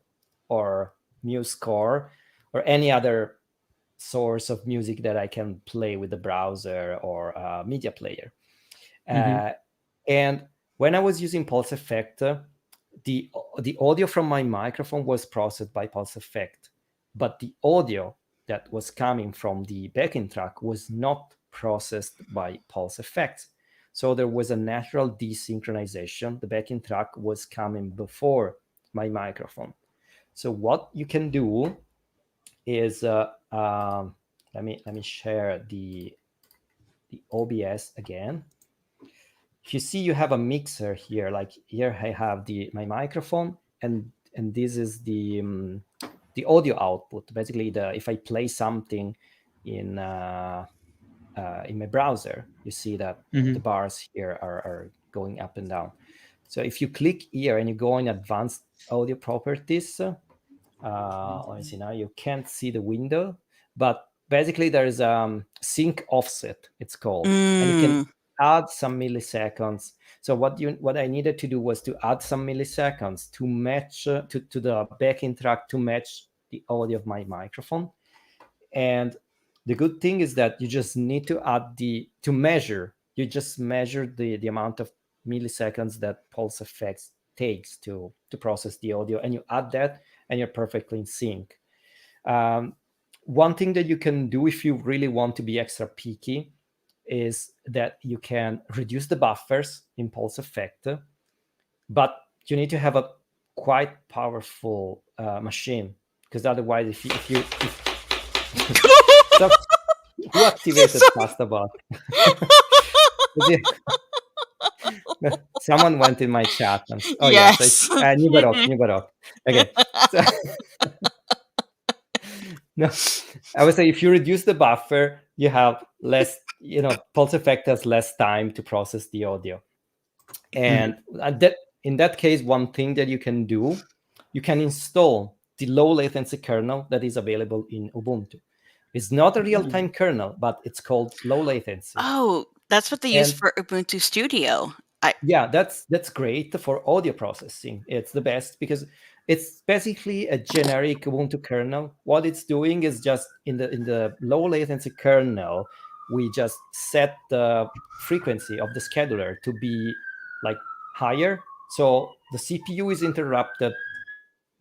or MuseScore or any other source of music that I can play with the browser or a media player. And when I was using Pulse Effect, the audio from my microphone was processed by Pulse Effect, but the audio that was coming from the backing track was not processed by Pulse Effect. So there was a natural desynchronization. The backing track was coming before my microphone. So what you can do is let me share the OBS again. If you see, you have a mixer here. Like here, I have my microphone, and this is the audio output. Basically, if I play something in my browser, you see that the bars here are going up and down. So if you click here and you go in advanced audio properties, let me see, now you can't see the window, but basically there is sync offset, it's called, and you can add some milliseconds. So what I needed to do was to add some milliseconds to match to the backing track, to match the audio of my microphone. And the good thing is that you just need to add you just measure the amount of milliseconds that Pulse Effects takes to process the audio, and you add that, and you're perfectly in sync. One thing that you can do if you really want to be extra picky is that you can reduce the buffers in Pulse Effect, but you need to have a quite powerful machine, because otherwise, if you so, who activated Pastabot? Someone went in my chat. Oh yes. Yes, New Barok. Okay. So, no, I would say if you reduce the buffer, you have less. Pulse Effect has less time to process the audio, and in that case, one thing that you can do, you can install the low latency kernel that is available in Ubuntu. It's not a real-time kernel, but it's called low latency. Oh, that's what they use for Ubuntu Studio. Yeah, that's great for audio processing. It's the best because it's basically a generic Ubuntu kernel. What it's doing is just in the low latency kernel, we just set the frequency of the scheduler to be like higher. So the CPU is interrupted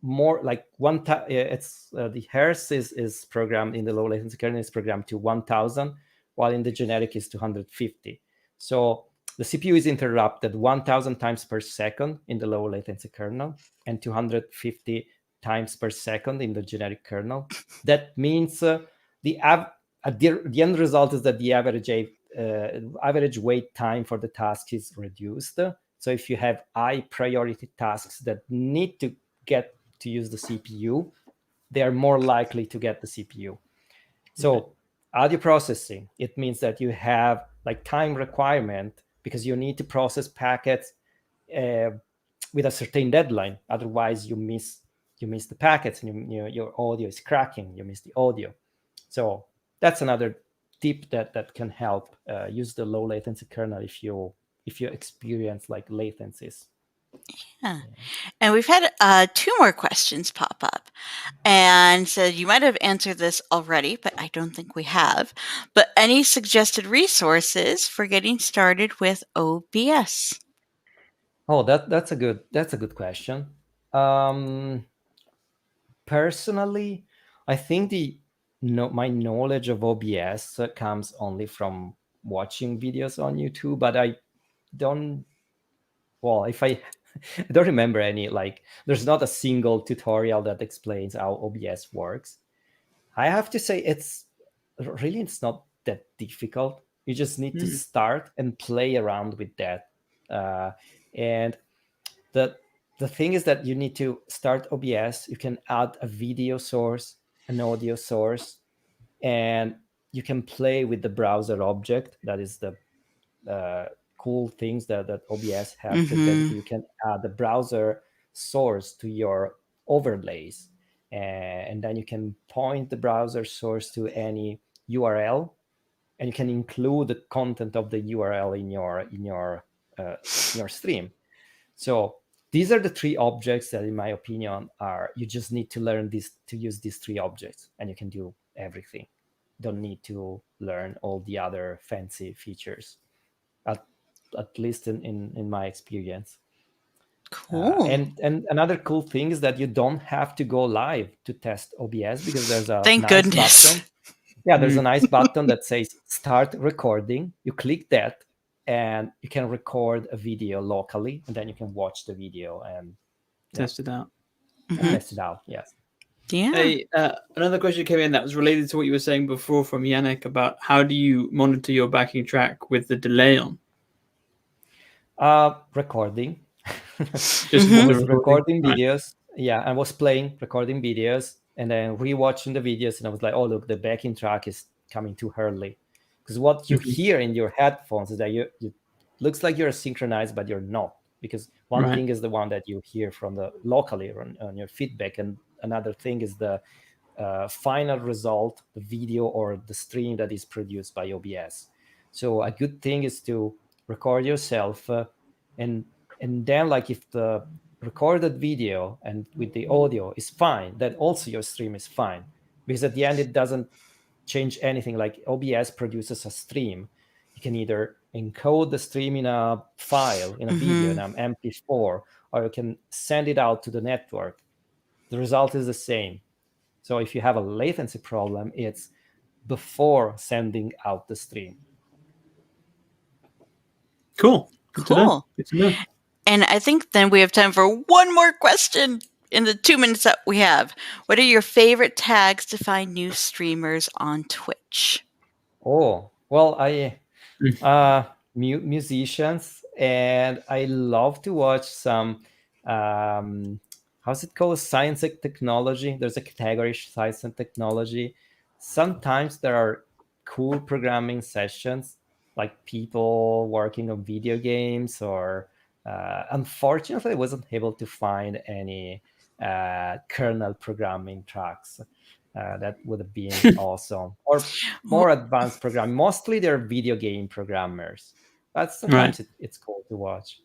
more, like one time. It's the hertz is programmed in the low latency kernel is programmed to 1000, while in the generic is 250. So the CPU is interrupted 1,000 times per second in the low latency kernel and 250 times per second in the generic kernel. That means the end result is that the average wait time for the task is reduced. So if you have high priority tasks that need to get to use the CPU, they are more likely to get the CPU. So audio processing, it means that you have like time requirement because you need to process packets with a certain deadline. Otherwise, you miss the packets, and your audio is cracking. You miss the audio. So that's another tip that can help use the low latency kernel if you experience like latencies. Yeah. And we've had 2 more questions pop up. And so you might have answered this already, but I don't think we have. But any suggested resources for getting started with OBS? Oh, that's a good question. Personally, I think my knowledge of OBS comes only from watching videos on YouTube, but I don't. Well, if I don't remember any, like, there's not a single tutorial that explains how OBS works. I have to say it's not that difficult. You just need to start and play around with that. And the thing is that you need to start OBS. You can add a video source, an audio source, and you can play with the browser object. That is the cool things that OBS have. Mhm. You can add the browser source to your overlays, and then you can point the browser source to any URL, and you can include the content of the URL in your stream. So these are the 3 objects that, in my opinion, you just need to learn to use these 3 objects, and you can do everything. Don't need to learn all the other fancy features, at least in my experience. Cool. And another cool thing is that you don't have to go live to test OBS, because there's a Thank nice goodness. button. Yeah, there's a nice button that says start recording. You click that, and you can record a video locally, and then you can watch the video and Test it out. test it out. Yes. Yeah. Another question came in that was related to what you were saying before from Yannick about how do you monitor your backing track with the delay on? Recording. Just I the was recording right. videos. Yeah, I was recording videos, and then rewatching the videos, and I was like, oh, look, the backing track is coming too early. Because what you hear in your headphones is that you looks like you're synchronized, but you're not. Because one thing is the one that you hear from the locally on your feedback, and another thing is the final result, the video or the stream that is produced by OBS. So a good thing is to record yourself, and then, like, if the recorded video and with the audio is fine, then also your stream is fine, because at the end it doesn't change anything. Like, OBS produces a stream. You can either encode the stream in a file, in a video, in an MP4, or you can send it out to the network. The result is the same. So if you have a latency problem, it's before sending out the stream. Cool. Good to know. Good to know. And I think then we have time for one more question in the 2 minutes that we have. What are your favorite tags to find new streamers on Twitch? Oh, well, musicians, and I love to watch some how's it called, science and technology. There's a category, science and technology. Sometimes there are cool programming sessions, like people working on video games, or unfortunately I wasn't able to find any kernel programming tracks. That would have been awesome. Or more advanced programming. Mostly they're video game programmers, but sometimes it's cool to watch.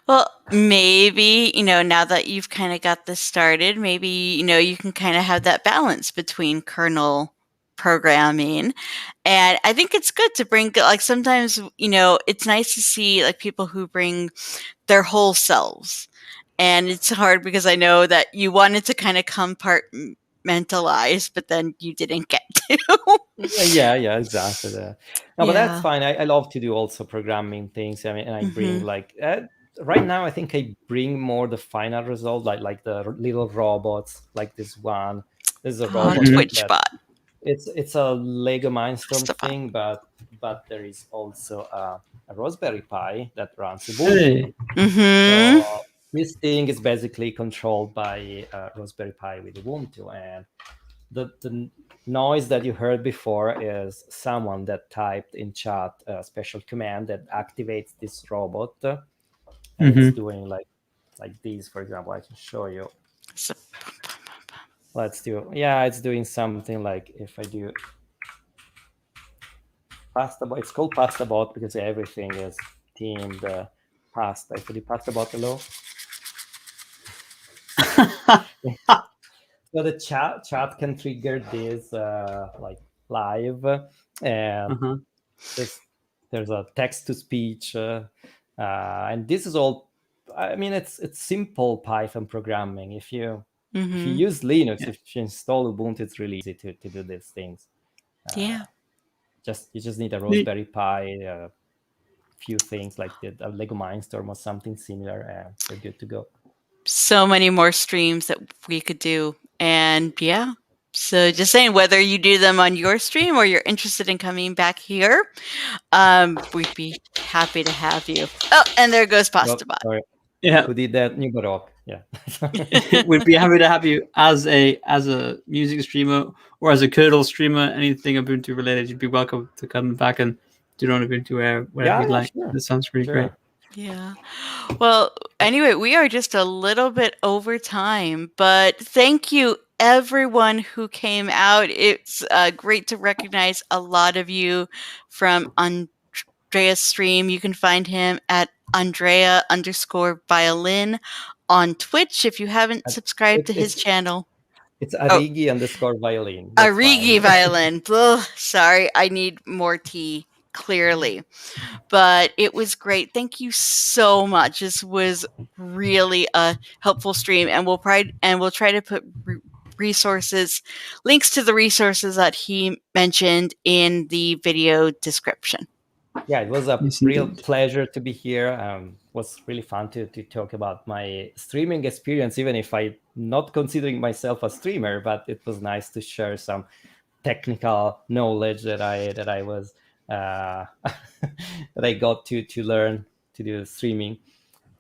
Well, maybe, now that you've kind of got this started, maybe, you can kind of have that balance between kernel programming. And I think it's good to bring, like, sometimes, it's nice to see, like, people who bring their whole selves. And it's hard because I know that you wanted to kind of compartmentalize, but then you didn't get to. Yeah, exactly. No, but that's fine. I love to do also programming things. I mean, and I bring like right now, I think I bring more the final result, like the little robots, like this one. This is a robot TwitchBot. It's a Lego Mindstorm thing, but there is also a Raspberry Pi that runs Ubuntu. So this thing is basically controlled by Raspberry Pi with Ubuntu, and the noise that you heard before is someone that typed in chat a special command that activates this robot, and it's doing like these, for example. I can show you. Let's do, it's doing something like if I do PastaBot, it's called PastaBot because everything is themed pasta. If I do PastaBot below. So the chat can trigger this like live, and there's a text to speech, and this is all. I mean, it's simple Python programming. If you use Linux, if you install Ubuntu, it's really easy to do these things. You just need a Raspberry Pi, a few things like a Lego Mindstorm or something similar, and you're good to go. So many more streams that we could do. And so just saying, whether you do them on your stream or you're interested in coming back here, we'd be happy to have you. Oh, and there goes PastaBot. Yeah, who did that? New Baroque. Yeah, we'd be happy to have you as a music streamer or as a kernel streamer. Anything Ubuntu related, you'd be welcome to come back and do it on Ubuntu wherever you'd like. Sure. That sounds really great. Yeah. Well, anyway, we are just a little bit over time, but thank you everyone who came out. It's great to recognize a lot of you from Andrea's stream. You can find him at Andrea_violin on Twitch if you haven't subscribed to his channel. It's Arigi_violin. Arigi violin. Ugh, sorry, I need more tea. Clearly, but it was great. Thank you so much. This was really a helpful stream, and we'll try to put links to the resources that he mentioned in the video description. Yeah, it was a real pleasure to be here. It was really fun to talk about my streaming experience, even if I'm not considering myself a streamer. But it was nice to share some technical knowledge that I was. That I got to learn to do streaming,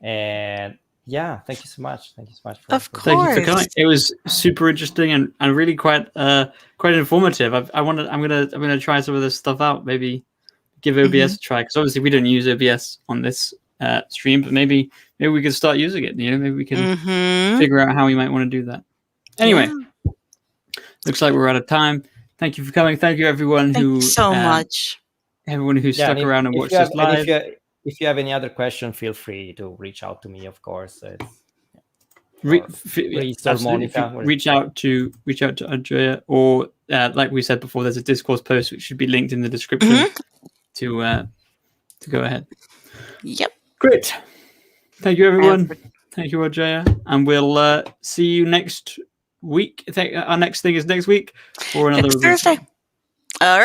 and thank you so much. Thank you so much for thank you for coming. It was super interesting and really quite informative. I'm gonna try some of this stuff out. Maybe give OBS a try, because obviously we don't use OBS on this stream, but maybe we could start using it. Maybe we can figure out how we might want to do that. Anyway, looks like we're out of time. Thank you for coming. Thank you everyone who so much. Everyone who stuck around and watched this live. If you have any other question, feel free to reach out to me. Of course, reach out to Andrea, or like we said before, there's a Discourse post which should be linked in the description to go ahead. Yep. Great. Thank you, everyone. Thank you, Andrea, and we'll see you next week. I think our next thing is next week or another Thursday.